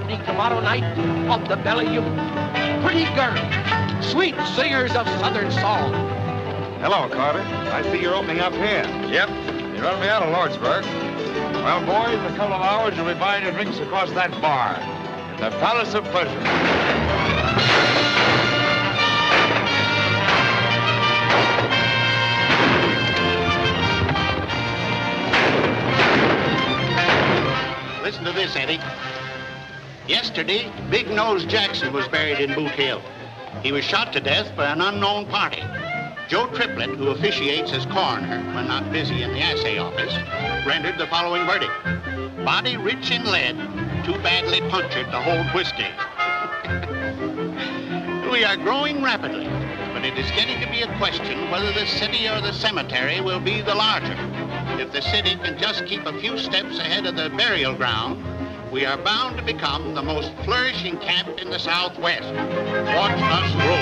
evening tomorrow night on the Belle Union. Pretty girls, sweet singers of Southern song. Hello, Carter. I see you're opening up here. Yep. You run me out of Lordsburg. Well, boys, in a couple of hours, you'll be buying your drinks across that bar in the Palace of Pleasure. Listen to this, Eddie. Yesterday, Big Nose Jackson was buried in Boot Hill. He was shot to death by an unknown party. Joe Triplett, who officiates as coroner when not busy in the assay office, rendered the following verdict. Body rich in lead, too badly punctured to hold whiskey. We are growing rapidly, but it is getting to be a question whether the city or the cemetery will be the larger. If the city can just keep a few steps ahead of the burial ground, we are bound to become the most flourishing camp in the Southwest. Watch us grow.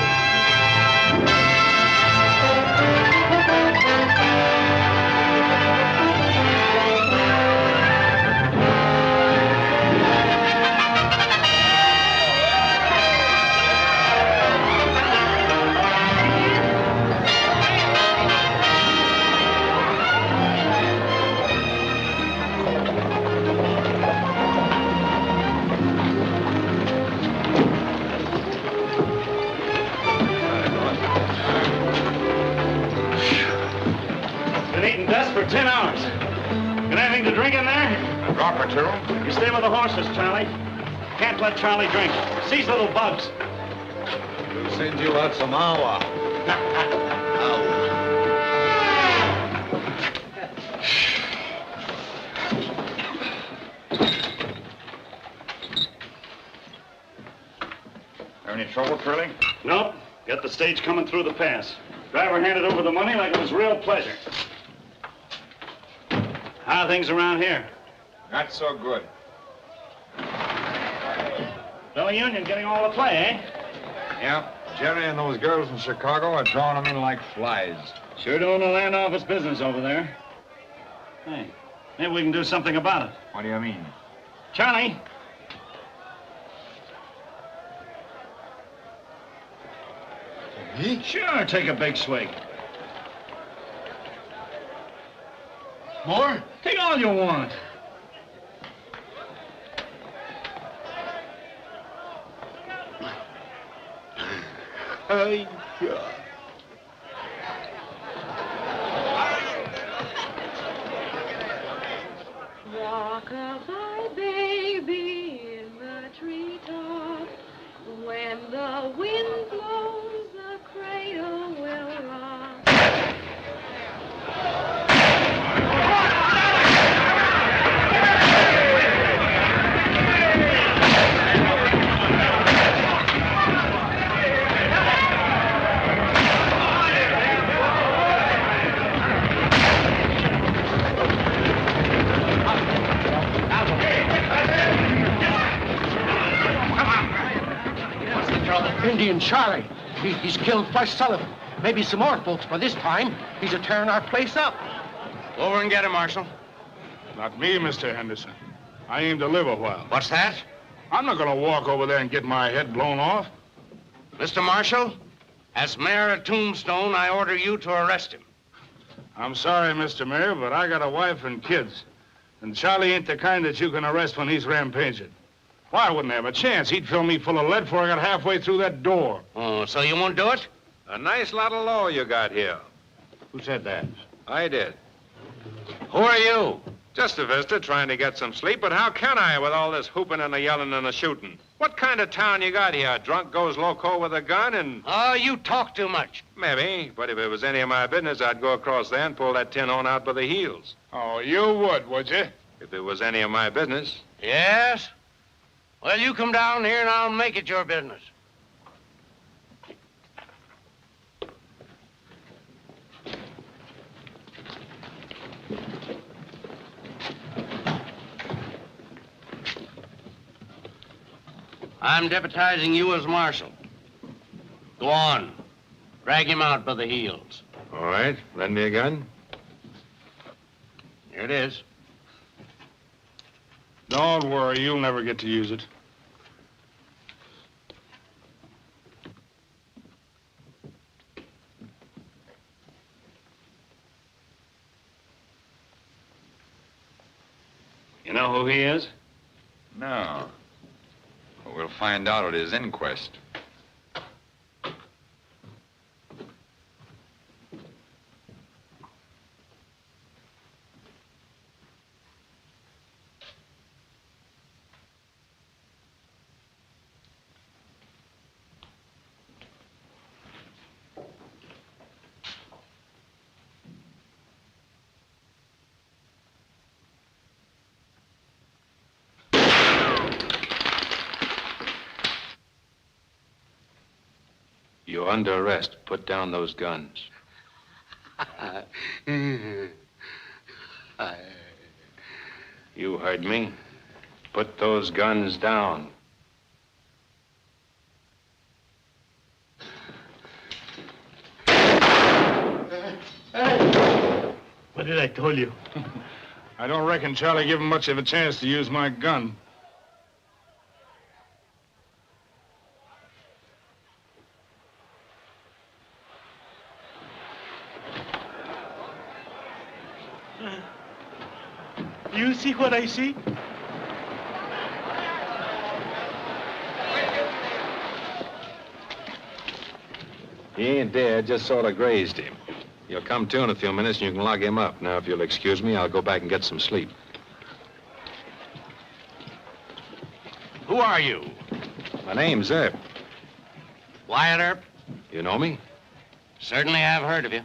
For 10 hours. Got anything to drink in there? A drop or two. You stay with the horses, Charlie. Can't let Charlie drink. Seize little bugs. We'll send you out some awa. Any trouble, Curly? Nope. Got the stage coming through the pass. Driver handed over the money like it was real pleasure. How are things around here? Not so good. Belle Union getting all the play, eh? Yeah. Jerry and those girls from Chicago are drawing them in like flies. Sure doing the land office business over there. Hey, maybe we can do something about it. What do you mean? Charlie! Me? Sure, take a big swig. More? Take all you want. Rock-a-bye, baby, in the treetop. When the wind blows, the cradle will rock. Indian Charlie. He's killed Flush Sullivan. Maybe some more folks, but this time he's a tearing our place up. Over and get him, Marshal. Not me, Mr. Henderson. I aim to live a while. What's that? I'm not going to walk over there and get my head blown off. Mr. Marshal, as mayor of Tombstone, I order you to arrest him. I'm sorry, Mr. Mayor, but I got a wife and kids. And Charlie ain't the kind that you can arrest when he's rampaging. Why, I wouldn't have a chance. He'd fill me full of lead before I got halfway through that door. Oh, so you won't do it? A nice lot of law you got here. Who said that? I did. Who are you? Just a visitor trying to get some sleep, but how can I with all this hooping and the yelling and the shooting? What kind of town you got here? A drunk goes loco with a gun and... Oh, you talk too much. Maybe, but if it was any of my business, I'd go across there and pull that tin horn out by the heels. Oh, you would you? If it was any of my business. Yes? Well, you come down here and I'll make it your business. I'm deputizing you as marshal. Go on. Drag him out by the heels. All right, lend me a gun. Here it is. Don't worry, you'll never get to use it. You know who he is? No. But we'll find out at his inquest. You're under arrest. Put down those guns. You heard me. Put those guns down. What did I tell you? I don't reckon Charlie give him much of a chance to use my gun. You see what I see? He ain't dead, just sort of grazed him. You'll come to in a few minutes and you can lock him up. Now, if you'll excuse me, I'll go back and get some sleep. Who are you? My name's Earp. Wyatt Earp? You know me? Certainly have heard of you.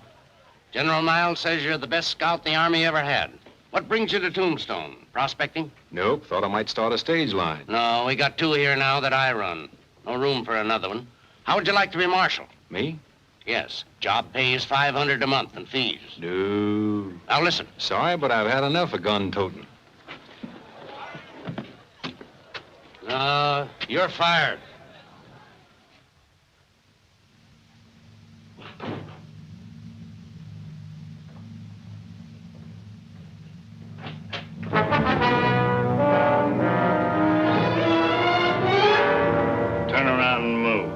General Niles says you're the best scout the Army ever had. What brings you to Tombstone? Prospecting? Nope, thought I might start a stage line. No, we got 2 here now that I run. No room for another one. How would you like to be marshal? Me? Yes. Job pays $500 a month in fees. No. Now listen. Sorry, but I've had enough of gun toting. You're fired. Turn around and move.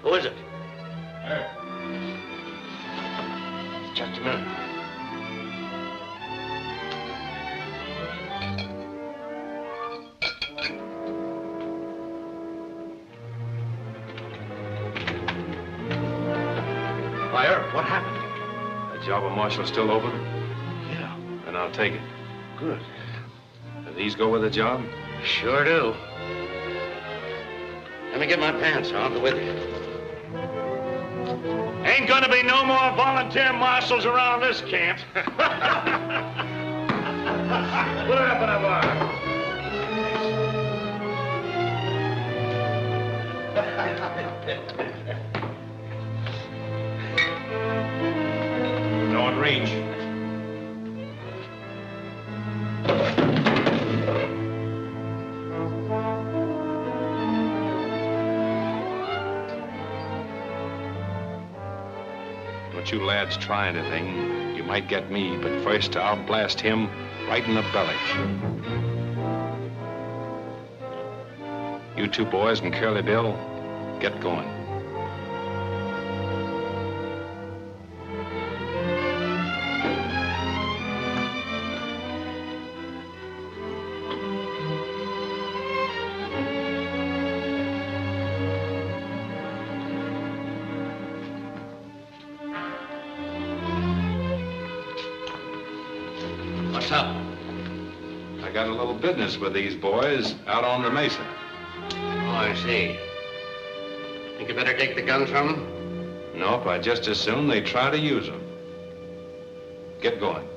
Who is it? Just a minute. Why, Earp, what happened? The job of Marshal still open? Yeah. Then I'll take it. Good. Do these go with the job? Sure do. Let me get my pants. I'll go with you. Ain't gonna be no more volunteer marshals around this camp. Put it up in a bar. Don't reach. But you lads try anything, you might get me. But first, I'll blast him right in the belly. You two boys and Curly Bill, get going. What's up? I got a little business with these boys out on the mesa. Oh, I see. Think you better take the guns from them? Nope, I just as soon they try to use them. Get going.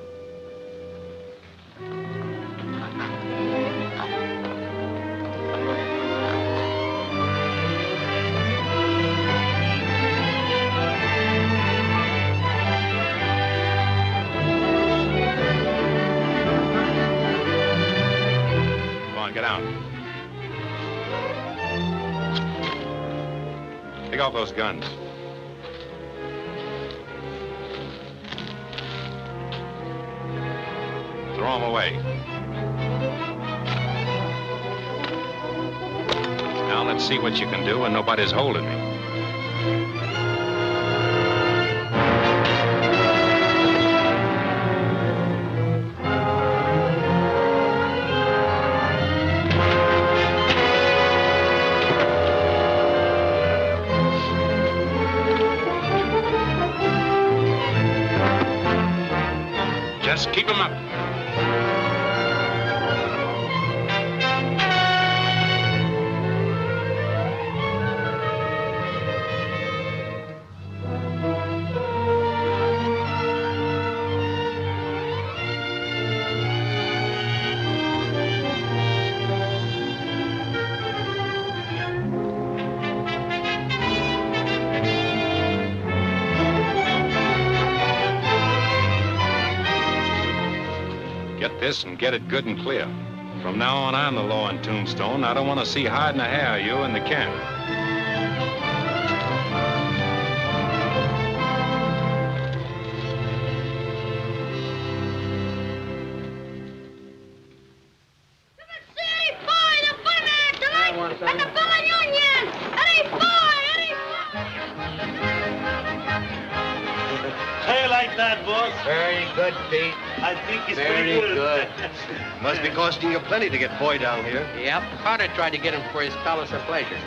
Get out. Take off those guns. Throw them away. Now let's see what you can do when nobody's holding me. Just keep him up. Get this and get it good and clear. From now on, I'm the law in Tombstone. I don't want to see hide nor hair of you in the camp. Eddie Foy, the funman tonight at the Belle Union. Eddie Foy, Eddie I like that, boss. Very good, Pete. I think it's Very pretty good. Must be costing you plenty to get Foy down here. Yep, Carter tried to get him for his palace of pleasure.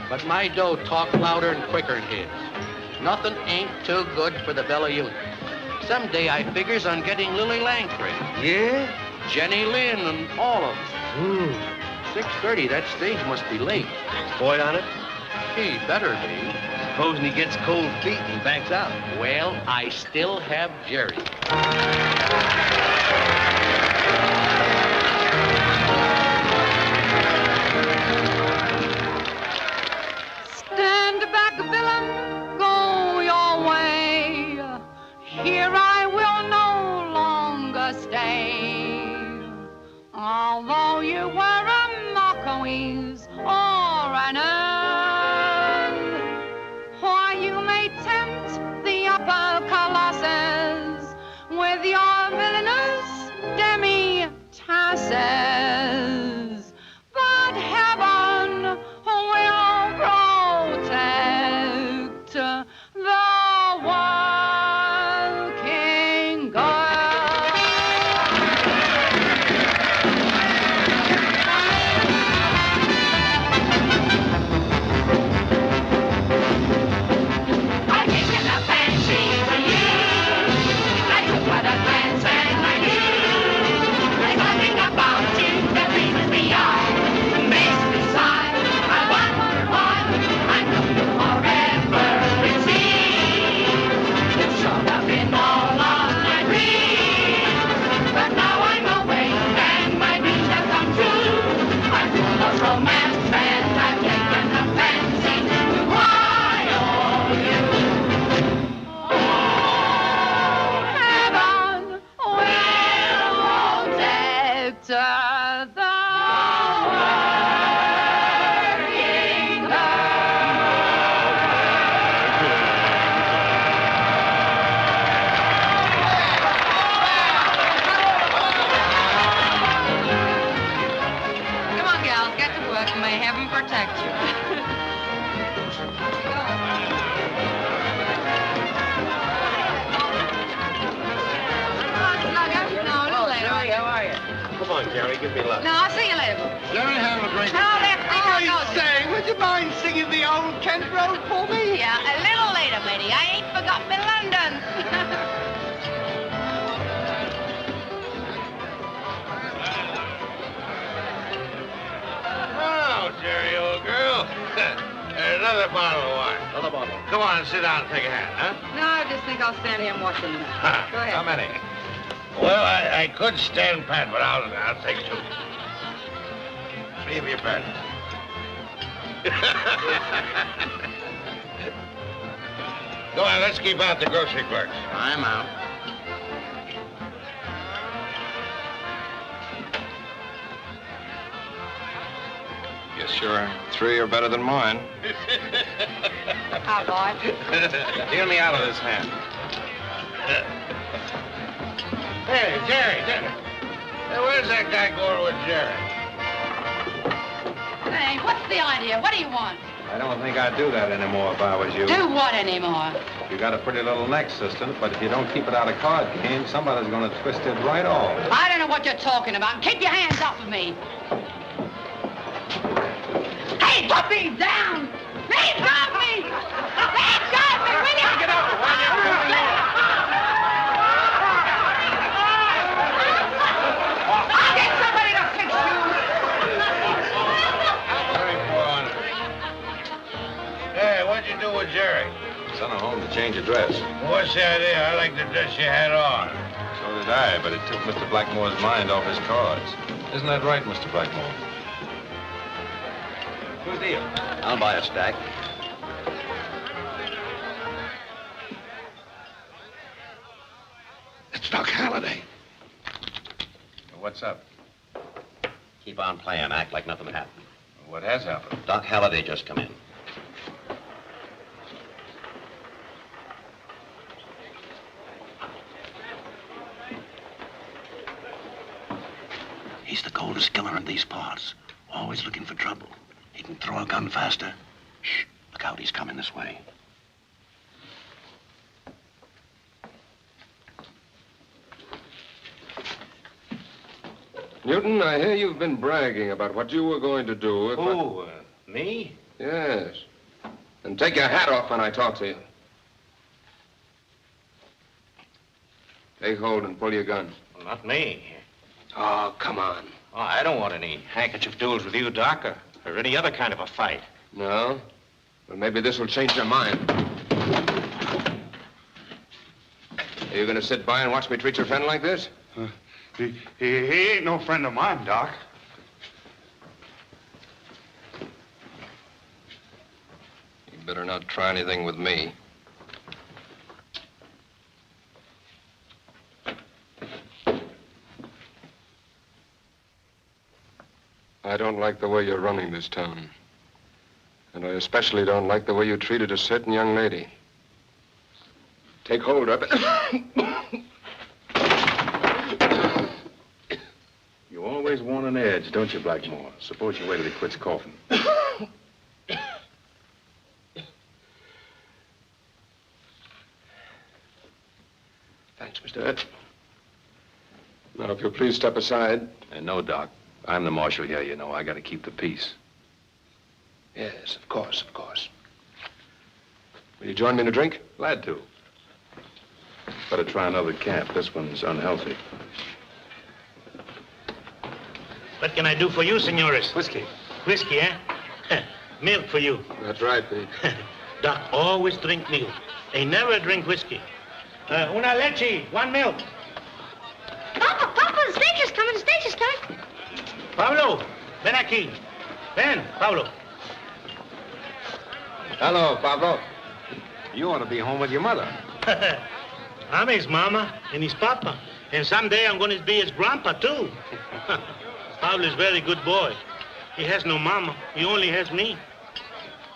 But my dough talks louder and quicker than his. Nothing ain't too good for the Belle Union. Someday I figures on getting Lily Langford. Yeah? Jenny Lynn and all of them. 6:30, that stage must be late. Foy on it? He better be. Supposing he gets cold feet and backs out. Well, I still have Jerry. Stand back, villain, go your way. Here I will no longer stay. Although you were a Marquis or an Earl, why you may tempt the upper colossus with your villainous demi-tasses. But heaven will protect the working girl. I taken a fancy for you. I took what a glance and I knew there's nothing about you that pleases me. Makes me sigh. I wonder why I know you forever. It seems you showed up in all of my dreams, but now I'm awake and my dreams have come true. I'm full of romance and I've taken a fancy to wild you. Heaven will protect the working girl. but may heaven protect you. No, a little later. How are you? Come on, Jerry, give me luck. No, I'll see you later. Jerry, have a drink. No, that's Say, would you mind singing the old Kent Road for me? Yeah, a little later, matey. I ain't forgot me London. Oh, Jerry, old girl. There's another bottle of wine. Another bottle. Come on, sit down and take a hand, huh? No, I just think I'll stand here and watch them. Go ahead. How many? Well, I could stand pat, but I'll take two. See if you bet. Go on, let's keep out the grocery clerks. I'm out. Guess your three are better than mine. Hi, boy. Deal me out of this hand. Hey, Jerry. Hey, where's that guy going with Jerry? Hey, what's the idea? What do you want? I don't think I'd do that anymore if I was you. Do what anymore? You got a pretty little neck, sister, but if you don't keep it out of card game, somebody's going to twist it right off. I don't know what you're talking about. Keep your hands off of me. Hey, put me down! Hey, drop me! Hey, drop me! Will you? Get up! I'll get somebody to fix you! Hey, what'd you do with Jerry? Sent her home to change her dress. What's the idea? I like the dress you had on. So did I, but it took Mr. Blackmore's mind off his cards. Isn't that right, Mr. Blackmore? Good deal. I'll buy a stack. It's Doc Halliday. What's up? Keep on playing. Act like nothing happened. What has happened? Doc Halliday just come in. He's the coldest killer in these parts. Always looking for trouble. He can throw a gun faster. Shh. Look out, he's coming this way. Newton, I hear you've been bragging about what you were going to do if Me? Yes. And take your hat off when I talk to you. Take hold and pull your gun. Well, not me. Oh, come on. Oh, I don't want any handkerchief duels with you, Doc, or any other kind of a fight. No? Well, maybe this will change your mind. Are you going to sit by and watch me treat your friend like this? He ain't no friend of mine, Doc. You better not try anything with me. I don't like the way you're running this town. And I especially don't like the way you treated a certain young lady. Take hold of it. You always want an edge, don't you, Blackmore? Suppose you wait till he quits coughing. Thanks, Mr. Earp. Now, if you'll please step aside. No, Doc. I'm the marshal here, you know. I got to keep the peace. Yes, of course, of course. Will you join me in a drink? Glad to. Better try another camp. This one's unhealthy. What can I do for you, senores? Whiskey. Whiskey, eh? Milk for you. That's right, Pete. Doc always drink milk. They never drink whiskey. Una leche, one milk. Papa, the stage is coming, the stage is coming. Pablo, ven aquí. Ven, Pablo. Hello, Pablo. You ought to be home with your mother. I'm his mama and his papa. And someday I'm going to be his grandpa, too. Pablo is a very good boy. He has no mama. He only has me.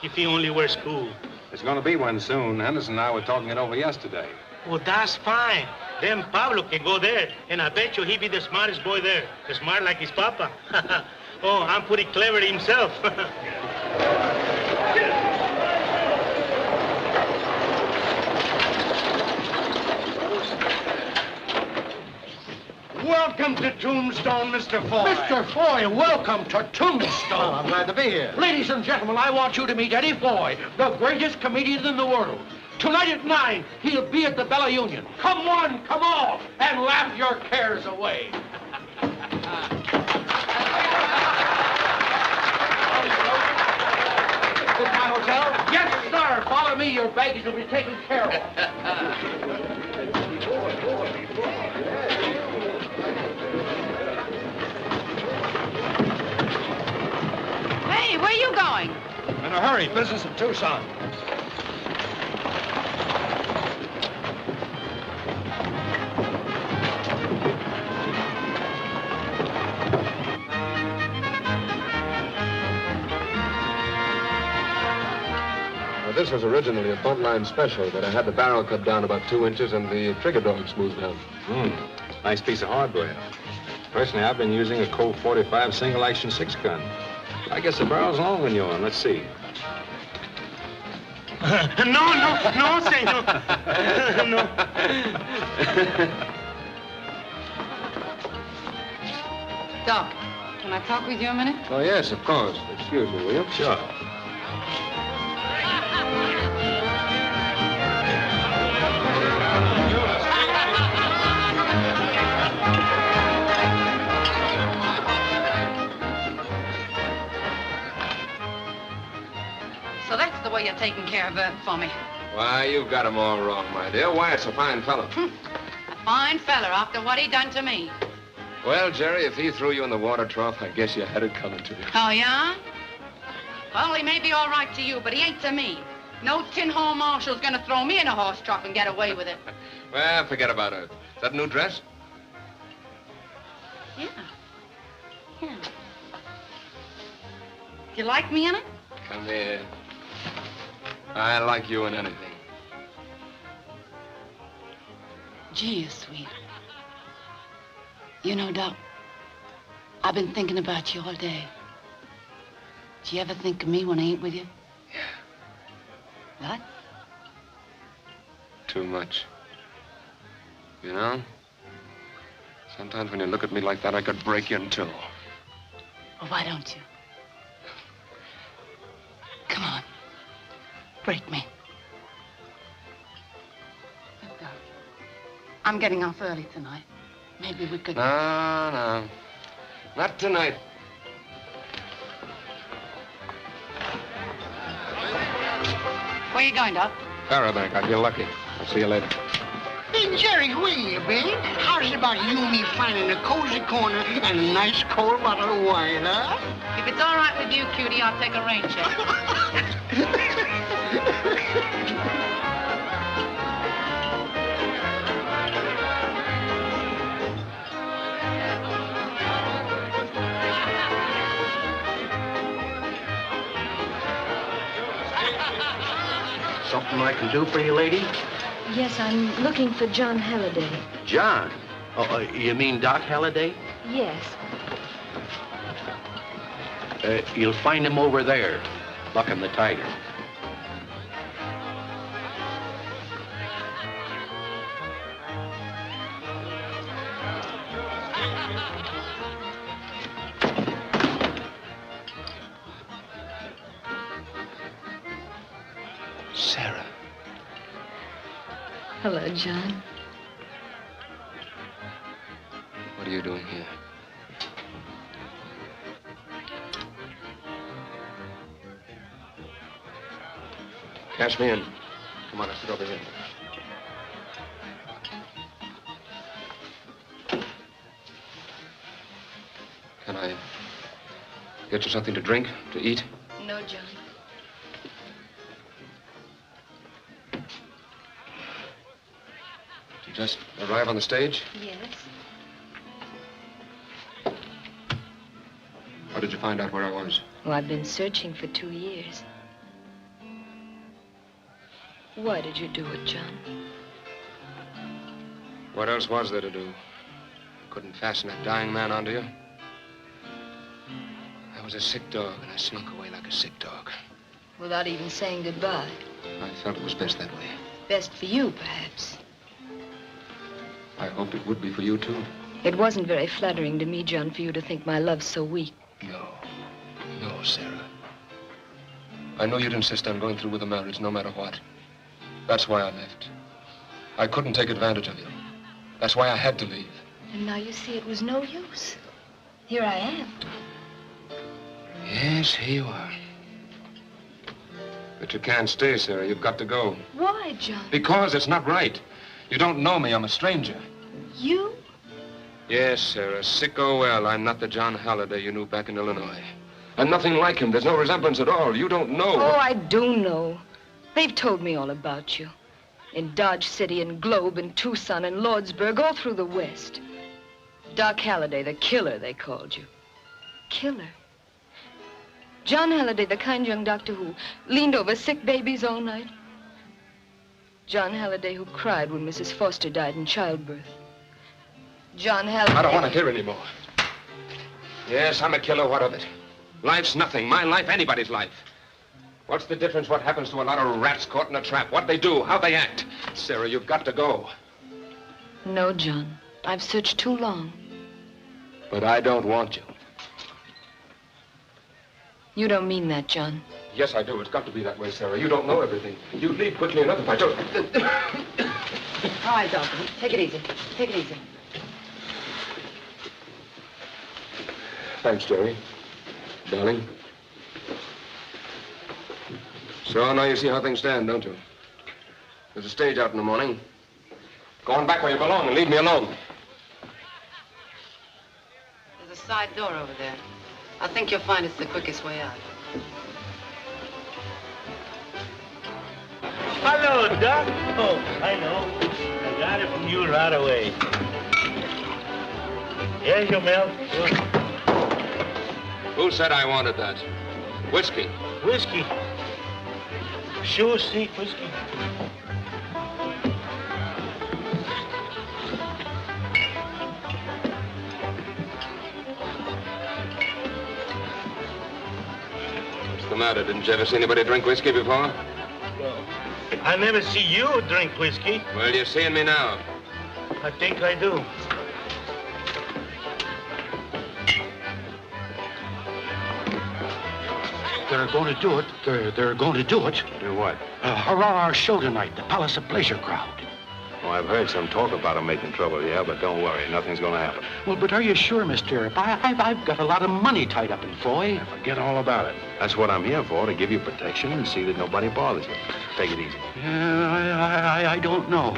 If he only were school. There's going to be one soon. Henderson and I were talking it over yesterday. Well, that's fine. Then Pablo can go there, and I bet you he be the smartest boy there. As smart like his papa. Oh, I'm pretty clever himself. Welcome to Tombstone, Mr. Foy. Mr. Foy, welcome to Tombstone. Oh, I'm glad to be here. Ladies and gentlemen, I want you to meet Eddie Foy, the greatest comedian in the world. Tonight at 9, he'll be at the Belle Union. Come one, come all, and laugh your cares away. This my hotel? Yes, sir. Follow me. Your baggage will be taken care of. Hey, where are you going? In a hurry. Business in Tucson. This was originally a buntline special, but I had the barrel cut down about 2 inches and the trigger dog smoothed down. Nice piece of hardware. Personally, I've been using a Colt 45 single-action 6-gun. I guess the barrel's longer than yours. Let's see. No, say no. No. Doc, can I talk with you a minute? Oh, yes, of course. Excuse me, will you? Sure. So that's the way you're taking care of Earp for me. Why, you've got him all wrong, my dear. Wyatt's a fine fellow. A fine fella after what he done to me. Well, Jerry, if he threw you in the water trough, I guess you had it coming to you. Oh, yeah? Well, he may be all right to you, but he ain't to me. No tin-hole marshal's gonna throw me in a horse trough and get away with it. Well, forget about it. Is that a new dress? Yeah. Yeah. You like me in it? Come here. I like you in anything. Gee, you're sweet. You know, Doc, I've been thinking about you all day. Do you ever think of me when I ain't with you? Yeah. What? Too much. You know? Sometimes when you look at me like that, I could break you in two. Well, why don't you? Come on. Break me. Look, Doc, I'm getting off early tonight. Maybe we could... No. Not tonight. Where you going, Doc? Parabank. I feel lucky. I'll see you later. Hey, Jerry, where you been? How's it about you and me finding a cozy corner and a nice cold bottle of wine, huh? If it's all right with you, cutie, I'll take a rain check. Something I can do for you, lady? Yes, I'm looking for John Halliday. John? Oh, you mean Doc Halliday? Yes. You'll find him over there, bucking the tiger. Sarah. Hello, John. What are you doing here? Cash me in. Come on, let's sit over here. Can I get you something to drink, to eat? No, John. Did you just arrive on the stage? Yes. How did you find out where I was? Oh, I've been searching for 2 years. Why did you do it, John? What else was there to do? Couldn't fasten that dying man onto you? was a sick dog, and I sneak away like a sick dog. Without even saying goodbye. I felt it was best that way. Best for you, perhaps. I hope it would be for you, too. It wasn't very flattering to me, John, for you to think my love's so weak. No. No, Sarah. I know you'd insist on going through with the marriage no matter what. That's why I left. I couldn't take advantage of you. That's why I had to leave. And now you see it was no use. Here I am. Yes, here you are. But you can't stay, Sarah. You've got to go. Why, John? Because it's not right. You don't know me. I'm a stranger. You? Yes, Sarah. Sick or well, I'm not the John Halliday you knew back in Illinois. I'm nothing like him. There's no resemblance at all. You don't know. Oh, I do know. They've told me all about you. In Dodge City and Globe and Tucson and Lordsburg, all through the West. Doc Halliday, the killer, they called you. Killer? John Halliday, the kind young doctor who leaned over sick babies all night. John Halliday who cried when Mrs. Foster died in childbirth. John Halliday... I don't want to hear anymore. Yes, I'm a killer. What of it? Life's nothing. My life, anybody's life. What's the difference what happens to a lot of rats caught in a trap? What they do, how they act. Sarah, you've got to go. No, John. I've searched too long. But I don't want you. You don't mean that, John. Yes, I do. It's got to be that way, Sarah. You don't know everything. You'd leave quickly enough if I told you. All right, Doctor. Take it easy. Take it easy. Thanks, Jerry. Darling. So now you see how things stand, don't you? There's a stage out in the morning. Go on back where you belong and leave me alone. There's a side door over there. I think you'll find it's the quickest way out. Hello, Doc. Oh, I know. I got it from you right away. Here's your milk. Who said I wanted that? Whiskey. Whiskey. Sure, see, whiskey. What's the matter? Didn't you ever see anybody drink whiskey before? Well, I never see you drink whiskey. Well, you're seeing me now. I think I do. They're going to do it. They're going to do it. Do what? Hurrah, our show tonight, the Palace of Pleasure crowd. Oh, I've heard some talk about them making trouble, yeah, but don't worry. Nothing's going to happen. Well, but are you sure, Mr. Earp? I've got a lot of money tied up in Foy. Forget all about it. That's what I'm here for, to give you protection and see that nobody bothers you. Take it easy. Yeah, I don't know.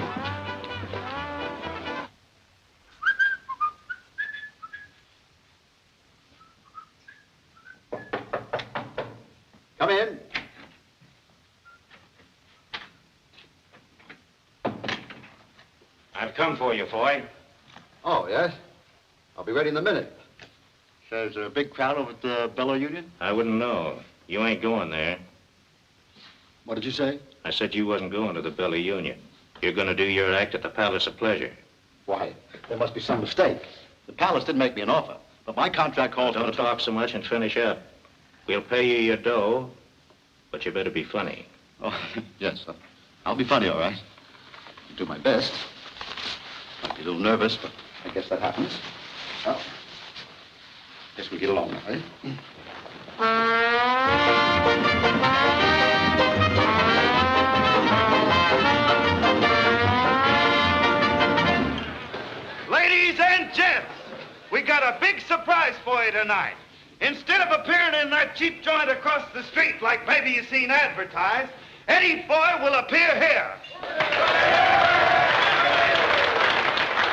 Come in. I've come for you, Foy. Oh, yes? I'll be ready in a minute. So there's a big crowd over at the Belle Union? I wouldn't know. You ain't going there. What did you say? I said you wasn't going to the Belle Union. You're going to do your act at the Palace of Pleasure. Why, there must be some mistake. The palace did make me an offer, but my contract calls for Don't talk so much and finish up. We'll pay you your dough, but you better be funny. Oh, yes, I'll be funny, all right. I'll do my best. Might be a little nervous, but I guess that happens. Well, guess we'll get along now, eh? Ladies and gents, we got a big surprise for you tonight. Instead of appearing in that cheap joint across the street like maybe you've seen advertised, Eddie Foy will appear here.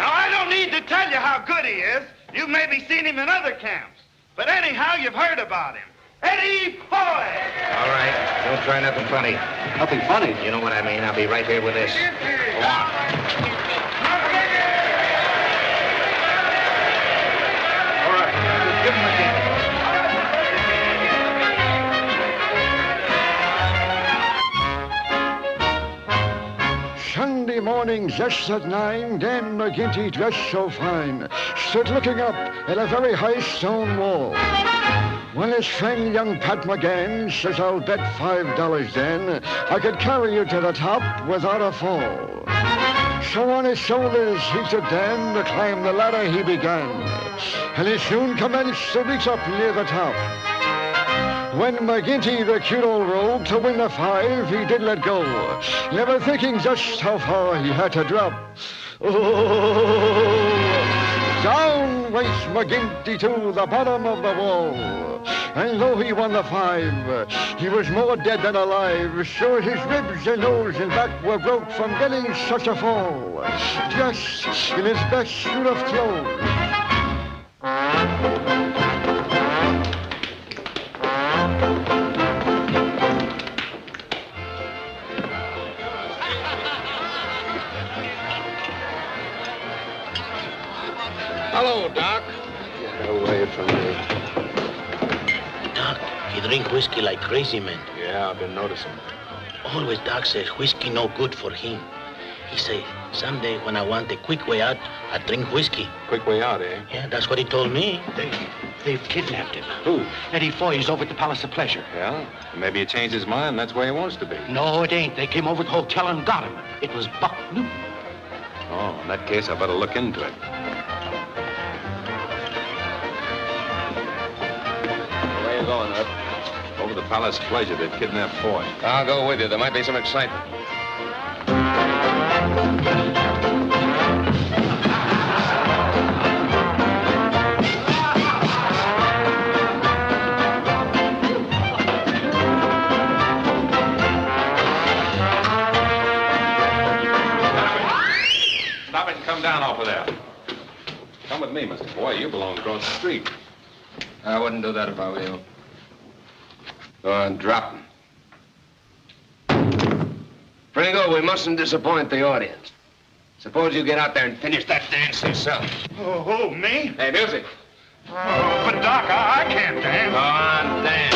Now, I don't need to tell you how good he is. You've maybe seen him in other camps. But anyhow, you've heard about him. Eddie Foy! All right, don't try nothing funny. Nothing funny? You know what I mean. I'll be right here with this. Go on. All right, give him a kick. Sunday morning, just at 9, Dame McGinty, dressed so fine, stood looking up at a very high stone wall. Well, his friend, young Pat McGann, says, I'll bet $5 then I could carry you to the top without a fall. So on his shoulders he took Dan, to climb the ladder he began, and he soon commenced to reach up near the top. When McGinty, the cute old rogue, to win the 5, he did let go, never thinking just how far he had to drop. Oh, down went McGinty to the bottom of the wall. And though he won the 5, he was more dead than alive. Sure, his ribs and nose and back were broke from getting such a fall, just in his best suit of clothes. Hello, Doc. Get away from me. Doc, he drink whiskey like crazy man. Yeah, I've been noticing. Always Doc says whiskey no good for him. He say, someday when I want a quick way out, I drink whiskey. Quick way out, eh? Yeah, that's what he told me. They've kidnapped him. Who? Eddie Foy is over at the Palace of Pleasure. Yeah? Maybe he changed his mind. That's where he wants to be. No, it ain't. They came over to the hotel and got him. It was Buck Newton. Oh, in that case, I better look into it. Where you going, Earp? Over the Palace of Pleasure, they've kidnapped Foy. I'll go with you. There might be some excitement. Stop it and come down off of there. Come with me, Mr. Foy. You belong across the street. I wouldn't do that if I were you. Go on, drop him. Pringle, we mustn't disappoint the audience. Suppose you get out there and finish that dance yourself. Oh, who, me? Hey, music. Oh, but Doc, I can't dance. Go on, dance.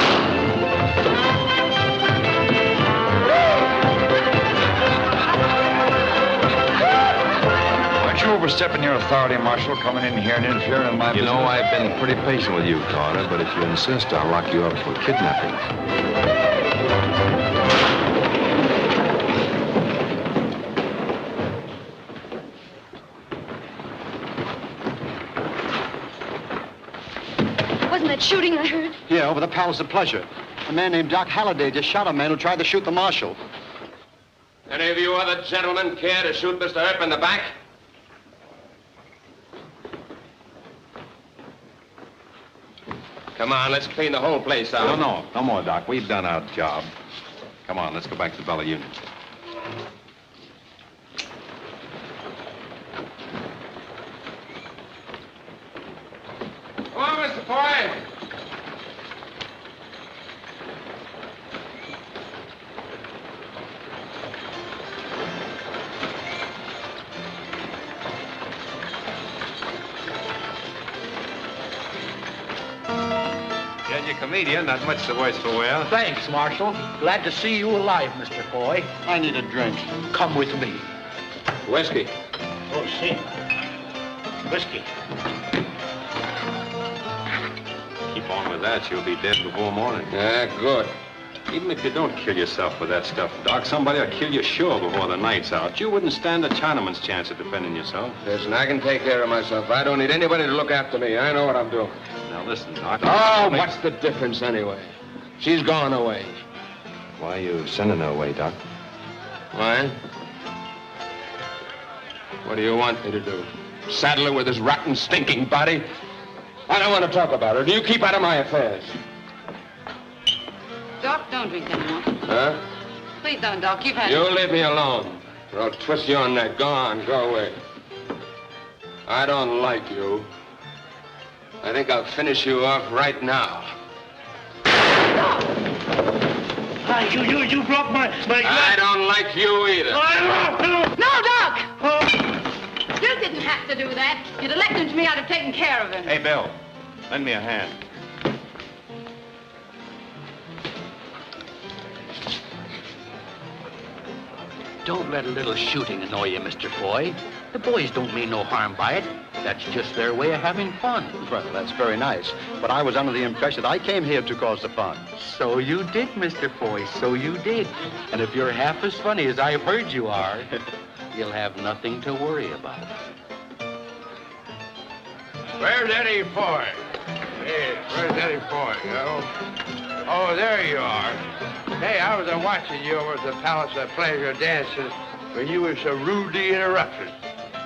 Aren't you overstepping your authority, Marshal, coming in here and interfering in my business? You know, I've been pretty patient with you, Carter, but if you insist, I'll lock you up for kidnapping. Wasn't that shooting I heard? Yeah, over the Palace of Pleasure. A man named Doc Halliday just shot a man who tried to shoot the marshal. Any of you other gentlemen care to shoot Mr. Earp in the back? Come on, let's clean the whole place out. No more, Doc. We've done our job. Come on, let's go back to Belle Union. Come on, Mr. Foy. Yeah, you're a comedian, not much the worse for wear. Thanks, Marshal. Glad to see you alive, Mr. Foy. I need a drink. Come with me. Whiskey. Oh, see. Whiskey. Keep on with that, you'll be dead before morning. Yeah, good. Even if you don't kill yourself with that stuff, Doc, somebody will kill you sure before the night's out. You wouldn't stand a Chinaman's chance of defending yourself. Listen, I can take care of myself. I don't need anybody to look after me. I know what I'm doing. Now listen, Doc. Oh, what's the difference anyway? She's gone away. Why are you sending her away, Doc? Why? What do you want me to do? Saddle her with this rotten, stinking body? I don't want to talk about her. Do you keep out of my affairs? Doc, don't drink anymore. Huh? Please don't, Doc. You've had You it. leave me alone, or I'll twist your neck. Go on, go away. I don't like you. I think I'll finish you off right now. You broke my I don't like you either. No, Doc! You didn't have to do that. You'd have left him to me. I'd have taken care of him. Hey, Bill, lend me a hand. Don't let a little shooting annoy you, Mr. Foy. The boys don't mean no harm by it. That's just their way of having fun. Well, that's very nice. But I was under the impression that I came here to cause the fun. So you did, Mr. Foy, so you did. And if you're half as funny as I've heard you are, you'll have nothing to worry about. Where's Eddie Foy? Hey, where's Eddie Foy? Oh, there you are. Hey, I was watching you over at the Palace of Pleasure dancing when you were so rudely interrupted.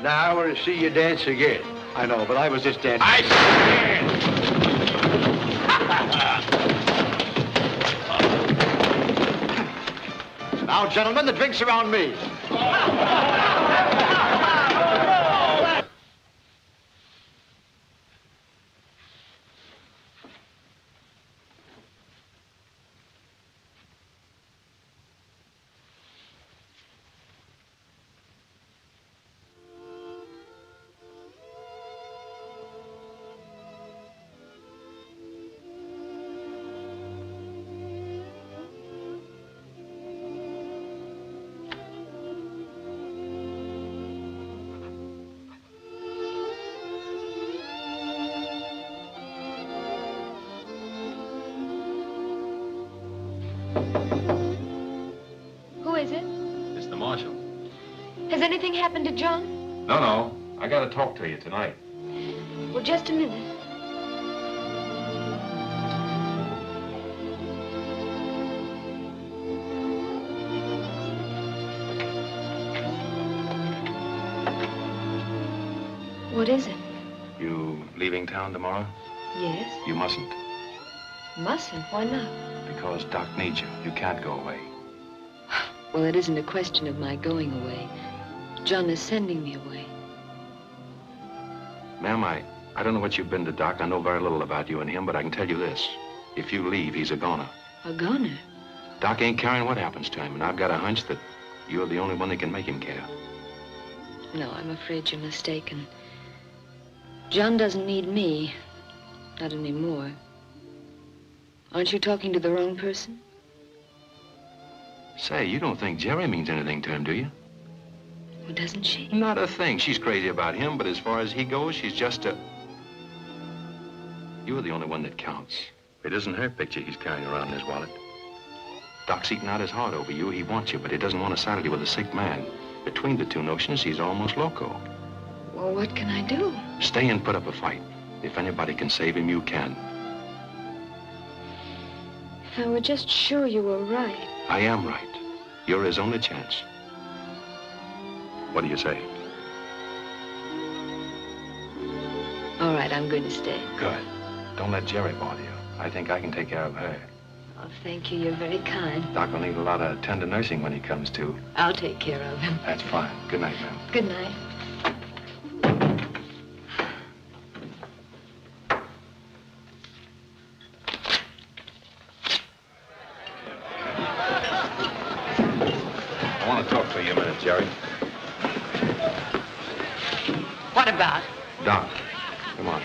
Now I want to see you dance again. I know, but I was just dancing. I stand. Now, gentlemen, the drinks are on me. Who is it? It's the marshal. Has anything happened to John? No. I gotta talk to you tonight. Well, just a minute. What is it? You leaving town tomorrow? Yes. You mustn't, Mustn't. Why not? because Doc needs you. You can't go away. Well, it isn't a question of my going away. John is sending me away. Ma'am, I don't know what you've been to Doc. I know very little about you and him, but I can tell you this. If you leave, he's a goner. A goner? Doc ain't caring what happens to him, and I've got a hunch that you're the only one that can make him care. No, I'm afraid you're mistaken. John doesn't need me. Not anymore. Aren't you talking to the wrong person? Say, you don't think Jerry means anything to him, do you? Well, doesn't she? Not a thing. She's crazy about him, but as far as he goes, she's just a... You're the only one that counts. It isn't her picture he's carrying around in his wallet. Doc's eating out his heart over you. He wants you, but he doesn't want to saddle you with a sick man. Between the two notions, he's almost loco. Well, what can I do? Stay and put up a fight. If anybody can save him, you can. If I were just sure you were right. I am right. You're his only chance. What do you say? All right, I'm going to stay. Good. Don't let Jerry bother you. I think I can take care of her. Oh, thank you. You're very kind. Doc will need a lot of tender nursing when he comes to. I'll take care of him. That's fine. Good night, ma'am. Good night. I want to talk to you a minute, Jerry. What about? Doc, come on.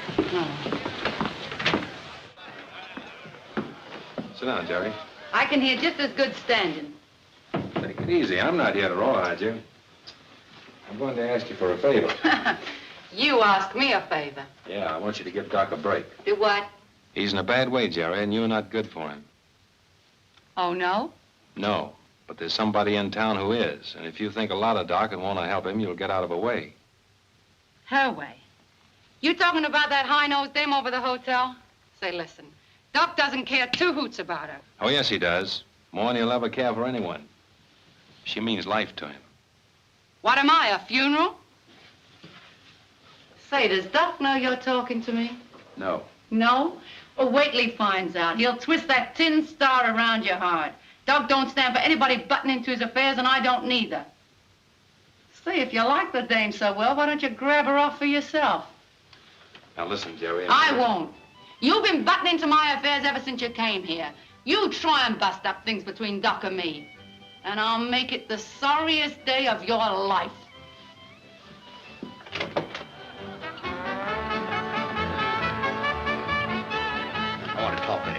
Sit down, Jerry. I can hear just as good standing. Take it easy. I'm not here to rawhide you. I'm going to ask you for a favor. You ask me a favor. Yeah, I want you to give Doc a break. Do what? He's in a bad way, Jerry, and you're not good for him. Oh, no? No, but there's somebody in town who is. And if you think a lot of Doc and want to help him, you'll get out of the way. Her way. You talking about that high-nosed dame over the hotel? Say, listen, Doc doesn't care two hoots about her. Oh, yes, he does. More than he'll ever care for anyone. She means life to him. What am I, a funeral? Say, does Doc know you're talking to me? No. No? Well, wait till he finds out. He'll twist that tin star around you hard. Doc don't stand for anybody butting into his affairs, and I don't neither. Say, if you like the dame so well, why don't you grab her off for yourself? Now, listen, Jerry. I won't. You've been butting into my affairs ever since you came here. You try and bust up things between Doc and me, and I'll make it the sorriest day of your life. I want to talk to you.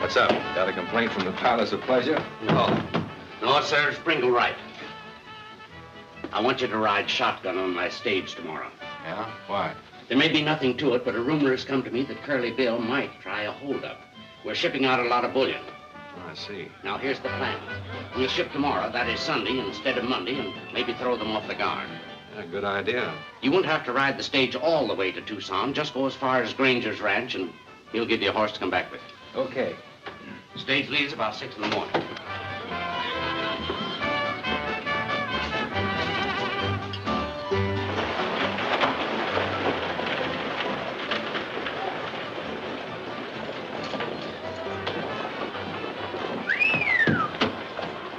What's up? Got a complaint from the Palace of Pleasure? No, sir, Sprinkle right. I want you to ride shotgun on my stage tomorrow. Yeah? Why? There may be nothing to it, but a rumor has come to me that Curly Bill might try a holdup. We're shipping out a lot of bullion. Oh, I see. Now, here's the plan. We'll ship tomorrow, that is Sunday, instead of Monday, and maybe throw them off the guard. Yeah, good idea. You won't have to ride the stage all the way to Tucson. Just go as far as Granger's ranch, and he'll give you a horse to come back with. Okay. Stage leaves about 6 in the morning.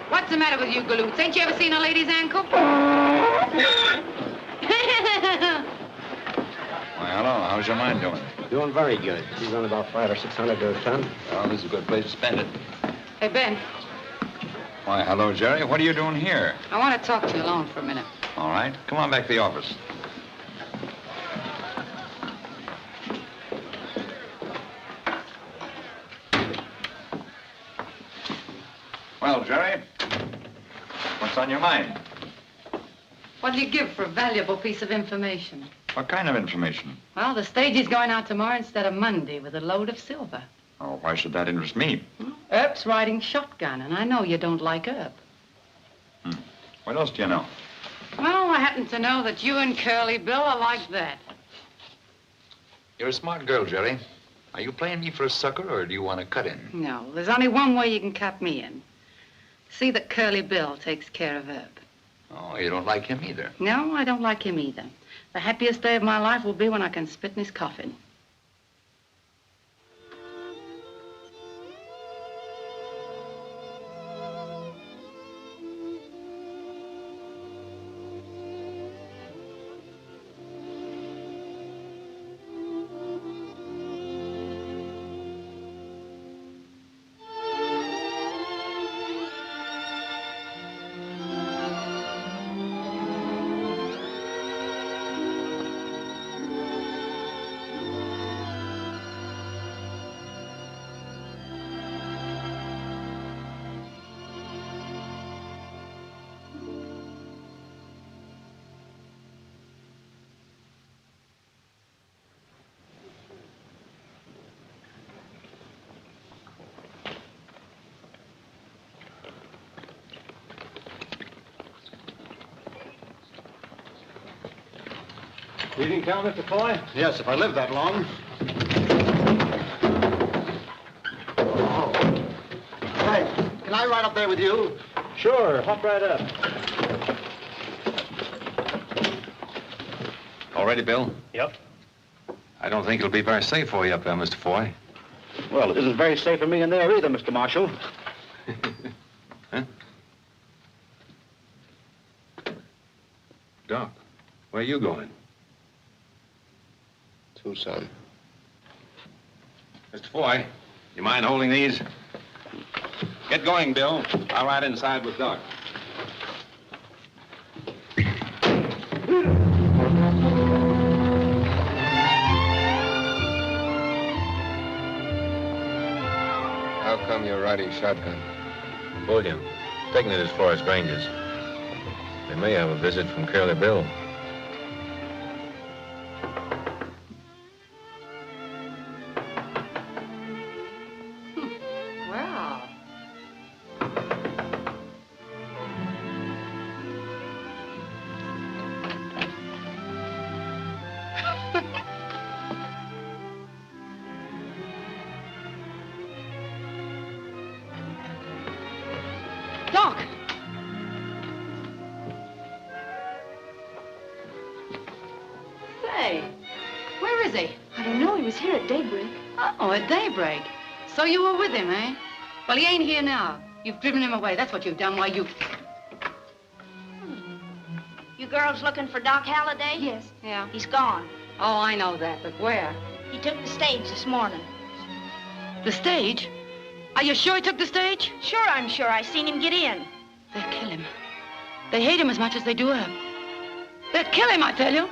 What's the matter with you galoots? Ain't you ever seen a lady's ankle? Why, hello. How's your mind doing? Doing very good. She's on about 500 or 600 to a ton. Well, this is a good place to spend it. Hey, Ben, Why, hello, Jerry. What are you doing here? I want to talk to you alone for a minute. All right. Come on back to the office. Well, Jerry, what's on your mind? What do you give for a valuable piece of information? What kind of information? Well, the stage is going out tomorrow instead of Monday with a load of silver. Oh, why should that interest me? Earp's riding shotgun, and I know you don't like Earp. What else do you know? Well, I happen to know that you and Curly Bill are like that. You're a smart girl, Jerry. Are you playing me for a sucker, or do you want to cut in? No, there's only one way you can cut me in. See that Curly Bill takes care of Earp. Oh, you don't like him either. No, I don't like him either. The happiest day of my life will be when I can spit in his coffin. Leaving town, Mr. Foy? Yes, if I live that long. Hey, can I ride up there with you? Sure, hop right up. All ready, Bill? Yep. I don't think it'll be very safe for you up there, Mr. Foy. Well, it isn't very safe for me in there either, Mr. Marshal. Huh? Doc, where are you going? Tucson. Mr. Foy, you mind holding these? Get going, Bill. I'll ride inside with Doc. How come you're riding shotgun? Bullion. Taking it as far as Granger's. They may have a visit from Curly Bill. Well. Doc! Say, where is he? I don't know. He was here at daybreak. Uh-oh, at daybreak. So you were with him, eh? Well, he ain't here now. You've driven him away. That's what you've done. Why, you... You girls looking for Doc Halliday? Yes. Yeah. He's gone. Oh, I know that, but where? He took the stage this morning. The stage? Are you sure he took the stage? Sure, I'm sure. I seen him get in. They'll kill him. They hate him as much as they do Earp. They'll kill him, I tell you.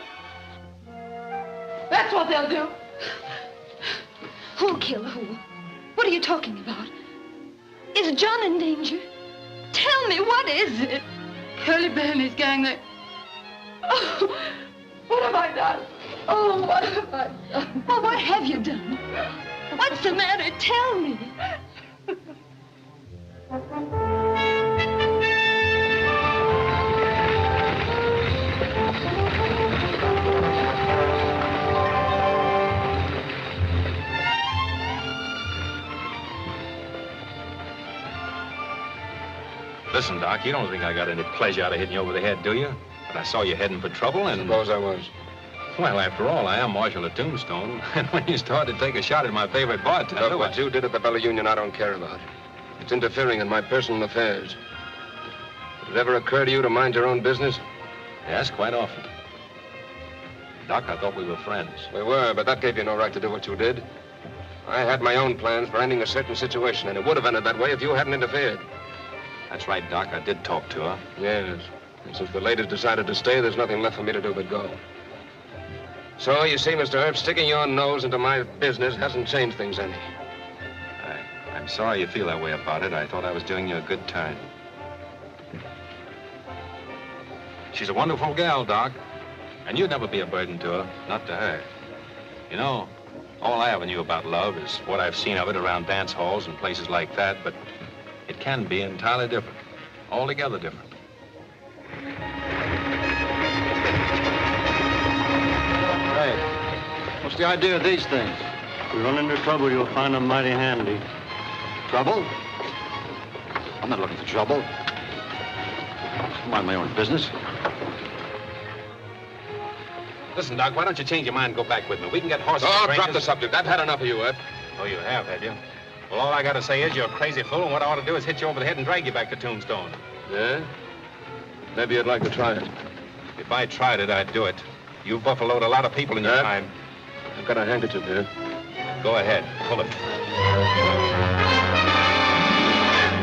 That's what they'll do. Who'll kill who? What are you talking about? Is John in danger? Tell me, what is it? Curly Bill and his gang, Oh, what have I done? Oh, what have I done? Oh, what have you done? What's the matter? Tell me. Listen, Doc, you don't think I got any pleasure out of hitting you over the head, do you? But I saw you heading for trouble and... Suppose I was. Well, after all, I am Marshal of Tombstone. And when you started to take a shot at my favorite bartender... Look, what you did at the Belle Union, I don't care about. It's interfering in my personal affairs. Did it ever occur to you to mind your own business? Yes, quite often. Doc, I thought we were friends. We were, but that gave you no right to do what you did. I had my own plans for ending a certain situation, and it would have ended that way if you hadn't interfered. That's right, Doc. I did talk to her. Yes. And since the ladies decided to stay, there's nothing left for me to do but go. So, you see, Mr. Earp, sticking your nose into my business hasn't changed things any. I'm sorry you feel that way about it. I thought I was doing you a good turn. She's a wonderful gal, Doc. And you'd never be a burden to her, not to her. You know, all I ever knew about love is what I've seen of it around dance halls and places like that, but it can be entirely different, altogether different. Hey, what's the idea of these things? If you run into trouble, you'll find them mighty handy. Trouble? I'm not looking for trouble. Mind my own business. Listen, Doc, why don't you change your mind and go back with me? We can get horses. Oh, drop the subject. I've had enough of you, Earp. Oh, you have you? Well, all I got to say is you're a crazy fool, and what I ought to do is hit you over the head and drag you back to Tombstone. Yeah? Maybe you'd like to try it. If I tried it, I'd do it. You've buffaloed a lot of people in your time. I've got a handkerchief here. Go ahead. Pull it.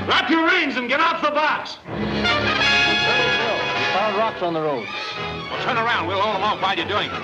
Drop your reins and get off the box. We found rocks on the road. Well, turn around. We'll hold them off while you're doing it.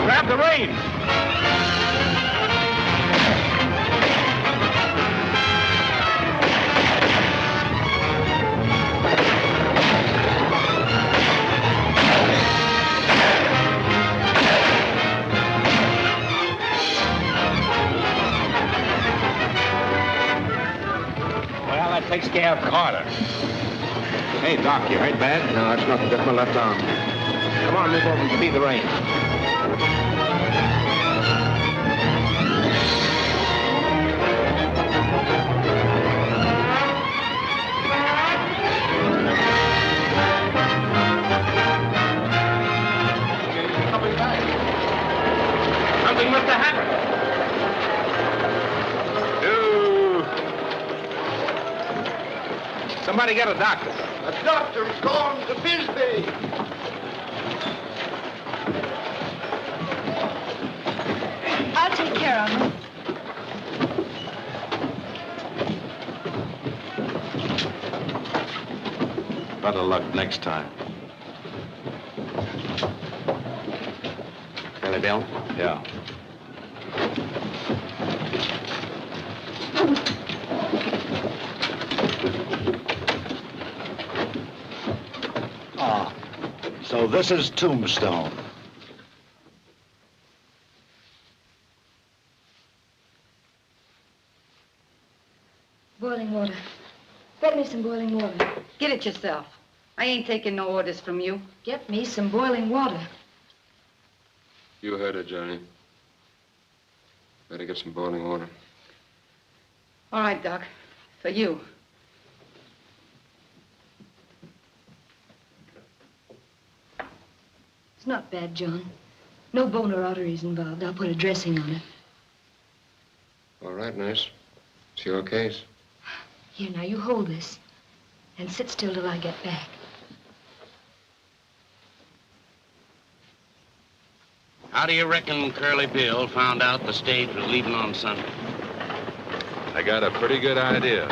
Grab the reins. Well, that takes care of Carter. Hey, Doc, you hurt bad? No, it's nothing. Just my left arm. Come on, move over and speed the reins. Something must have happened. Somebody get a doctor. The doctor's gone to Bisbee. I'll take care of him. Better luck next time. Kelly Bill? Yeah. Ah, so this is Tombstone. Boiling water. Get me some boiling water. Get it yourself. I ain't taking no orders from you. Get me some boiling water. You heard her, Johnny. Better get some boiling water. All right, Doc. For you. It's not bad, John. No bone or arteries involved. I'll put a dressing on it. All right, nurse. It's your case. Here, now, you hold this. And sit still till I get back. How do you reckon Curly Bill found out the stage was leaving on Sunday? I got a pretty good idea.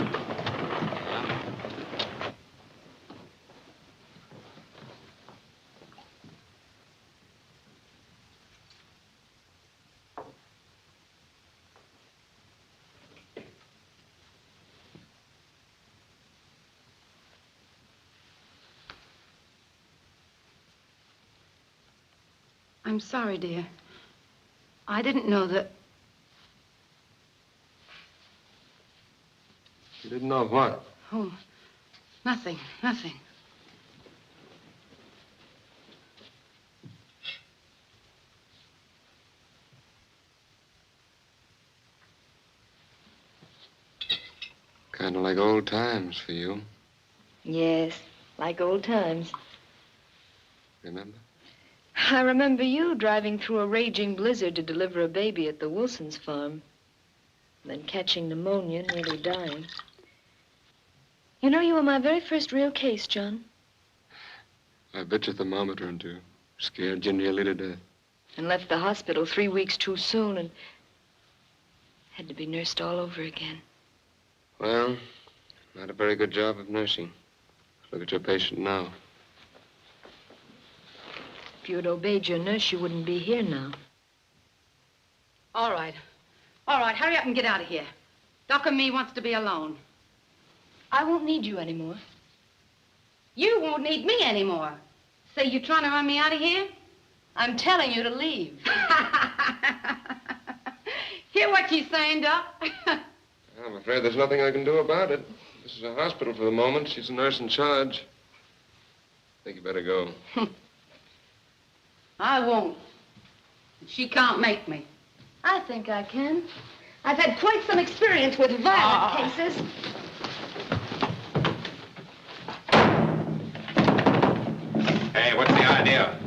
I'm sorry, dear. I didn't know that... You didn't know what? Oh, nothing. Kind of like old times for you. Yes, like old times. Remember? I remember you driving through a raging blizzard to deliver a baby at the Wilson's farm. Then catching pneumonia, nearly dying. You know, you were my very first real case, John. I bet you thermometer and two. Scared you nearly to death. And left the hospital 3 weeks too soon and had to be nursed all over again. Well, not a very good job of nursing. Look at your patient now. If you had obeyed your nurse, you wouldn't be here now. All right, hurry up and get out of here. Doc and me wants to be alone. I won't need you anymore. You won't need me anymore. Say, you trying to run me out of here? I'm telling you to leave. Hear what she's saying, Doc? I'm afraid there's nothing I can do about it. This is a hospital for the moment. She's the nurse in charge. I think you better go. I won't. She can't make me. I think I can. I've had quite some experience with violent cases. Hey, what's the idea?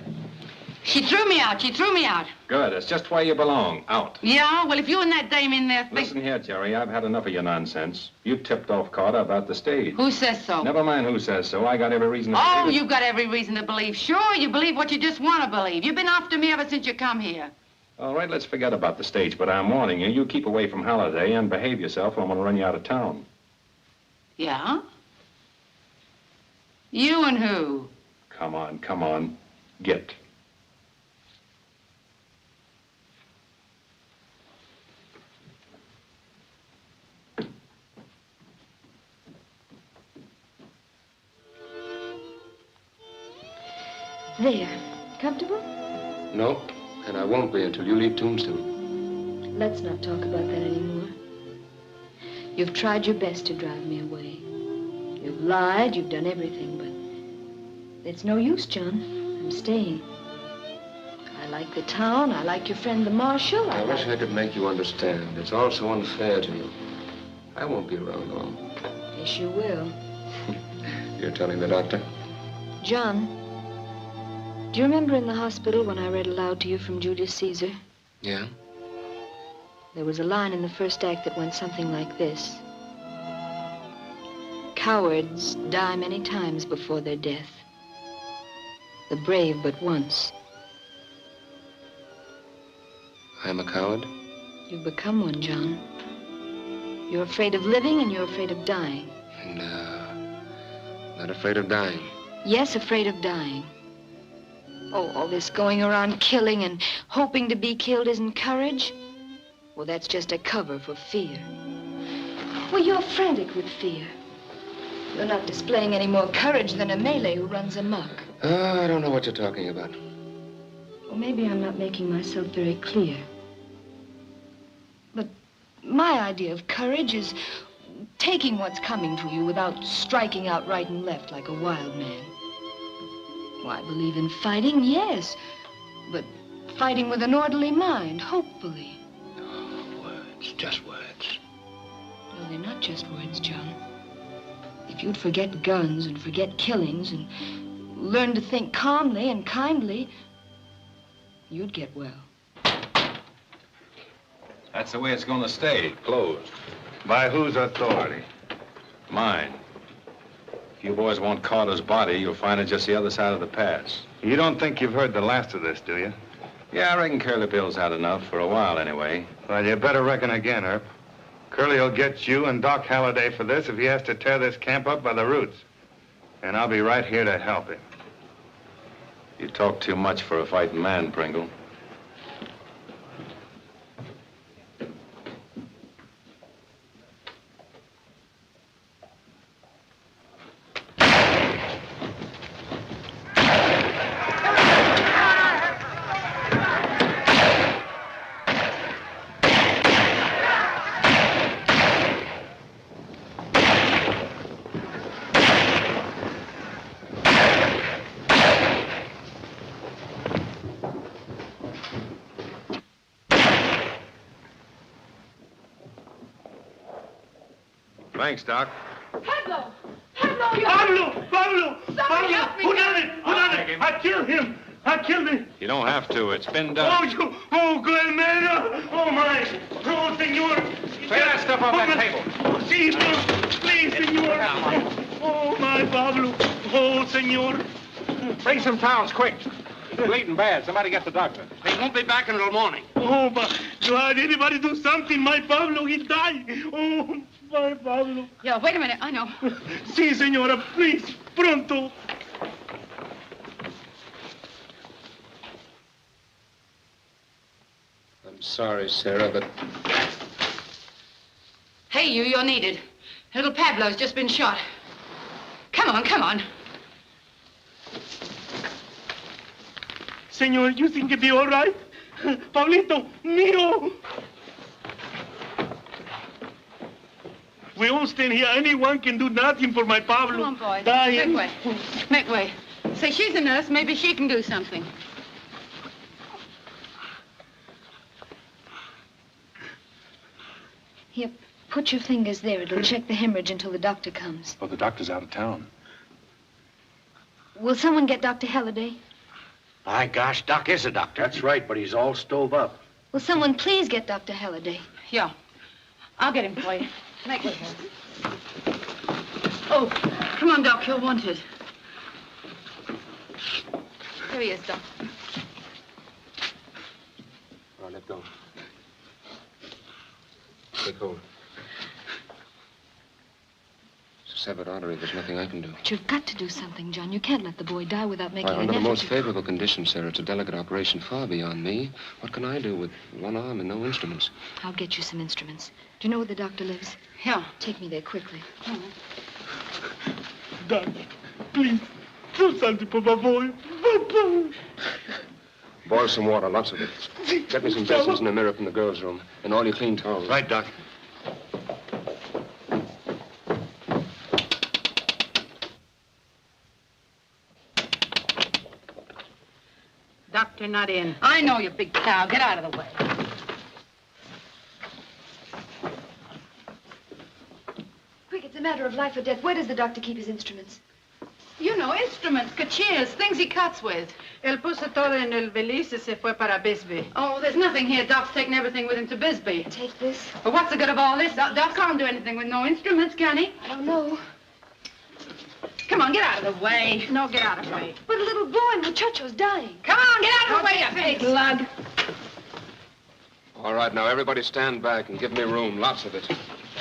She threw me out. Good. It's just where you belong. Out. Yeah? Well, if you and that dame in there think... Listen here, Jerry. I've had enough of your nonsense. You tipped off Carter about the stage. Who says so? Never mind who says so. I got every reason to Oh, believe it. you've got every reason to believe. Sure, you believe what you just want to believe. You've been after me ever since you come here. All right, let's forget about the stage, but I'm warning you. You keep away from Halliday and behave yourself, or I'm going to run you out of town. Yeah? You and who? Come on. Get. There. Comfortable? No, and I won't be until you leave Tombstone. Let's not talk about that anymore. You've tried your best to drive me away. You've lied, you've done everything, but it's no use, John. I'm staying. I like the town, I like your friend the Marshal. I wish I could make you understand. It's all so unfair to you. I won't be around long. Yes, you will. You're telling the doctor? John, do you remember in the hospital when I read aloud to you from Julius Caesar? Yeah? There was a line in the first act that went something like this. Cowards die many times before their death. The brave but once. I'm a coward? You've become one, John. You're afraid of living and you're afraid of dying. No, not afraid of dying. Yes, afraid of dying. Oh, all this going around killing and hoping to be killed isn't courage? Well, that's just a cover for fear. Well, you're frantic with fear. You're not displaying any more courage than a Malay who runs amok. I don't know what you're talking about. Well, maybe I'm not making myself very clear. But my idea of courage is taking what's coming to you without striking out right and left like a wild man. Well, I believe in fighting, yes, but fighting with an orderly mind, hopefully. Oh, words, just words. No, they're not just words, John. If you'd forget guns and forget killings and learn to think calmly and kindly, you'd get well. That's the way it's going to stay, closed. By whose authority? Mine. If you boys want Carter's body, you'll find it just the other side of the pass. You don't think you've heard the last of this, do you? Yeah, I reckon Curly Bill's had enough for a while anyway. Well, you better reckon again, Earp. Curly will get you and Doc Halliday for this if he has to tear this camp up by the roots. And I'll be right here to help him. You talk too much for a fighting man, Pringle. Thanks, Doc. Pablo! Pablo, you... Pablo! Somebody help me! Who done it? Who done it? I killed him! I killed him! You don't have to. It's been done. Glenmena! Oh, my! Oh, senor! Lay that stuff off that table. Please, please, senor! Oh, my Pablo! Oh, senor! Bring some towels, quick. Bleeding bad. Somebody get the doctor. He won't be back until morning. Oh, my God, anybody do something. My Pablo, he died. Oh, my Pablo. Yeah, wait a minute. I know. Si, senora, please, pronto. I'm sorry, Sarah, but Hey, you're needed. Little Pablo's just been shot. Come on, come on. Senor, you think it'll be all right? Pablito, mío. We all stand here. Anyone can do nothing for my Pablo. Come on, boys. Dying. Make way. Make way. Say, she's a nurse. Maybe she can do something. Here, put your fingers there. It'll check the hemorrhage until the doctor comes. Oh, the doctor's out of town. Will someone get Dr. Halliday? My gosh, Doc is a doctor. That's right, but he's all stove up. Will someone please get Dr. Halliday? Yeah. I'll get him for you. Make way. Oh, come on, Doc. He'll want it. There he is, Doc. All right, let go. Take hold. It's a severed artery. There's nothing I can do. But you've got to do something, John. You can't let the boy die without making an Under the effort. most favorable conditions, Sarah, it's a delicate operation far beyond me. What can I do with one arm and no instruments? I'll get you some instruments. Do you know where the doctor lives? Yeah. Take me there quickly. Doc, please, do something for my boy. Boil some water, lots of it. Get me some basins and a mirror from the girls' room, and all your clean towels. Right, Doc. Doctor not in. I know, you big cow. Get out of the way. Quick, it's a matter of life or death. Where does the doctor keep his instruments? You know, instruments, cachiers, things he cuts with. Él puso todo en el valise y se fue para Bisbee. Oh, there's nothing here. Doc's taking everything with him to Bisbee. Take this. But what's the good of all this? Doc can't do anything with no instruments, can he? I don't know. Come on, get out of the way. No, get out of the way. But a little boy, muchacho's dying. Come on, get out of the way, you big lug. All right, now, everybody stand back and give me room. Lots of it.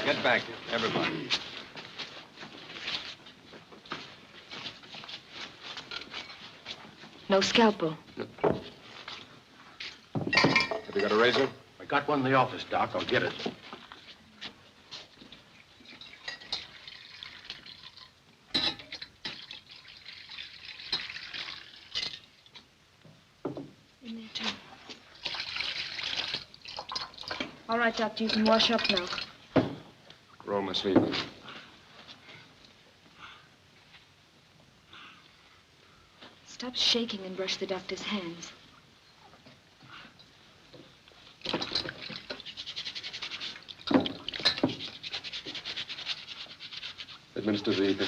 Get back, everybody. No scalpel. Have you got a razor? I got one in the office, Doc. I'll get it. In there, too. All right, Doctor, you can wash up now. Roll my sleeve up. Stop shaking and brush the doctor's hands. Administer the ether.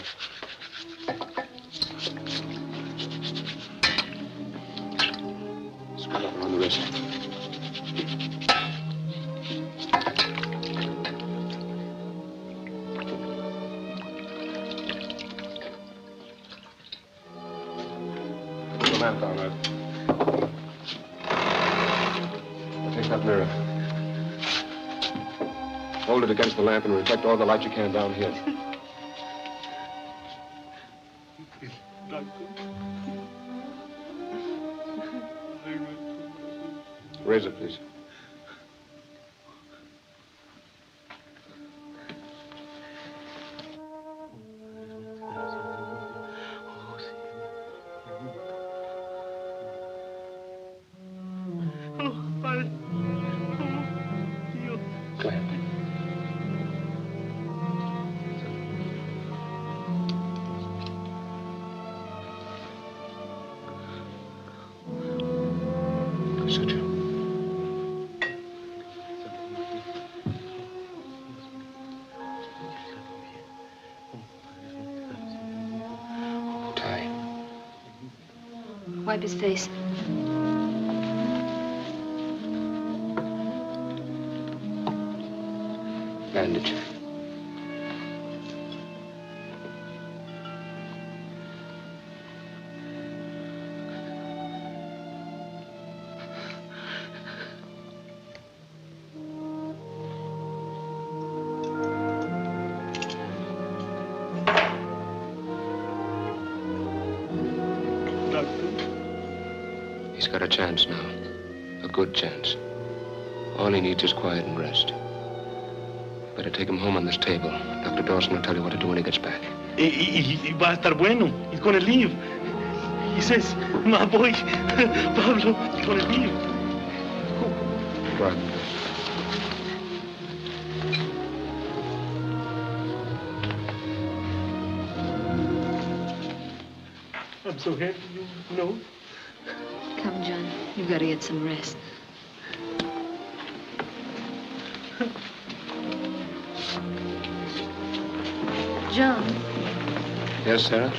Spread out around the wrist. lamp, all right. Now take that mirror. Hold it against the lamp and reflect all the light you can down here. Razor, please. Go ahead. Sit down. Tie. Wipe his face. Bandage. He's got a chance now. A good chance. All he needs is quiet and rest. Better take him home on this table. Dr. Dawson will tell you what to do when he gets back. Y va a estar bueno. He's gonna leave. He says, my boy, Pablo, he's gonna leave. Go on. I'm so happy, you know. Come, John. You've got to get some rest. John, Yes, Sarah?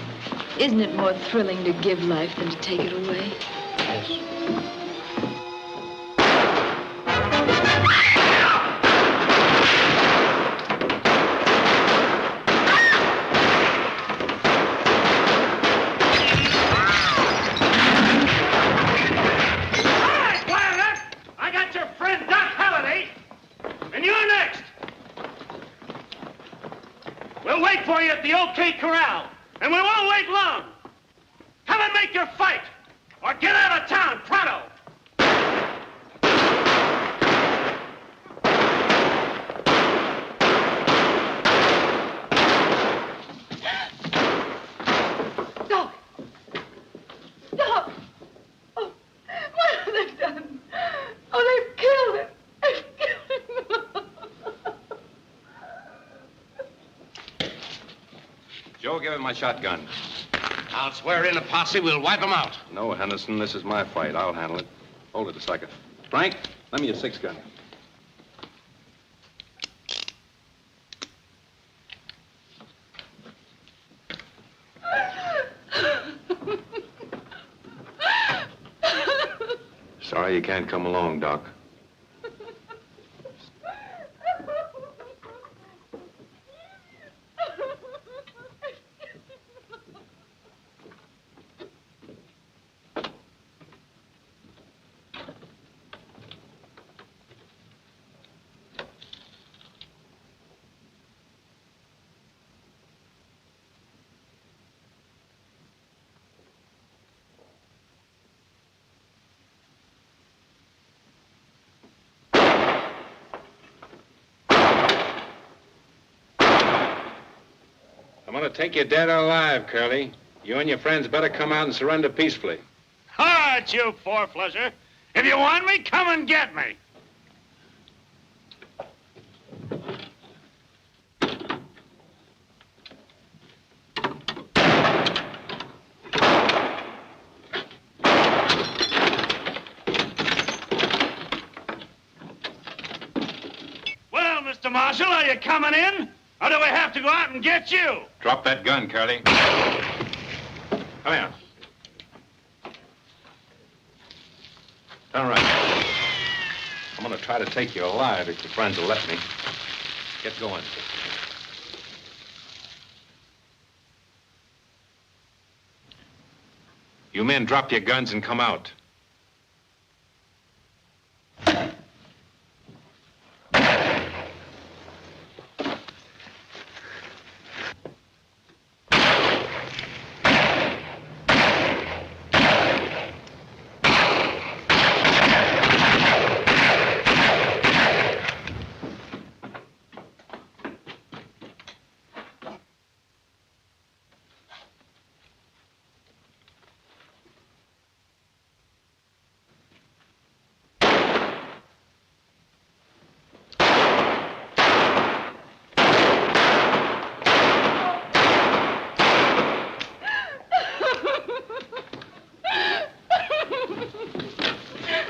isn't it more thrilling to give life than to take it away? Yes. I got your friend Doc Halliday, and you're next. We'll wait for you at the OK Corral, and we won't wait long. Come and make your fight, or get out of town, pronto. Doc! Doc! Oh, what have they done? Oh, they've killed him. They've killed him. Joe, give him my shotgun. I'll swear in a posse, we'll wipe them out. No, Henderson, this is my fight. I'll handle it. Hold it a second. Frank, lend me your 6-gun. Sorry you can't come along, Doc. I'm gonna take you dead or alive, Curly. You and your friends better come out and surrender peacefully. All right, you four-flusher. If you want me, come and get me. Well, Mr. Marshal, are you coming in? Or do we have to go out and get you? Drop that gun, Curly. Come here. Turn around. I'm gonna try to take you alive if your friends will let me. Get going. You men drop your guns and come out.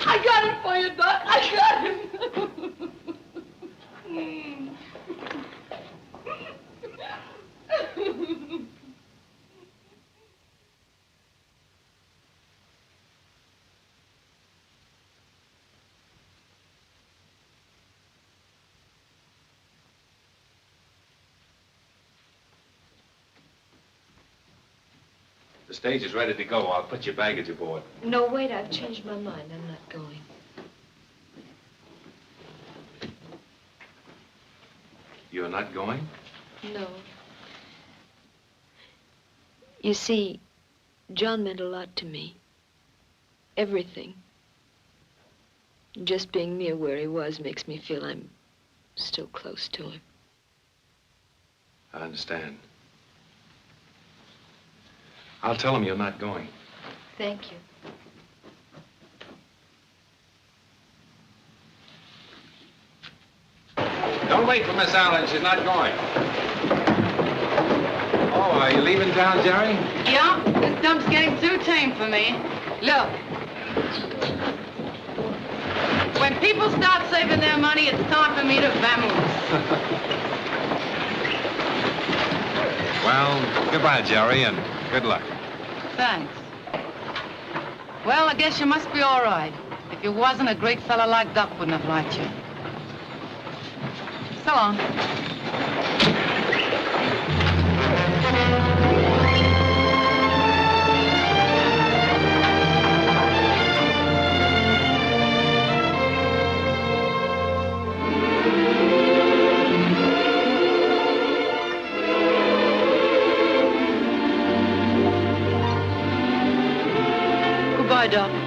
I got him for you, Doc. I got him. The stage is ready to go. I'll put your baggage aboard. No, wait, I've changed my mind. I'm not going. You're not going? No. You see, John meant a lot to me. Everything. Just being near where he was makes me feel I'm still close to him. I understand. I'll tell him you're not going. Thank you. Don't wait for Miss Allen. She's not going. Oh, are you leaving town, Jerry? Yeah, this dump's getting too tame for me. Look. When people start saving their money, it's time for me to vamoose. Well, goodbye, Jerry, and good luck. Thanks. Well, I guess you must be all right. If you wasn't, a great fella like Doc wouldn't have liked you. So long. Goodbye, Doc.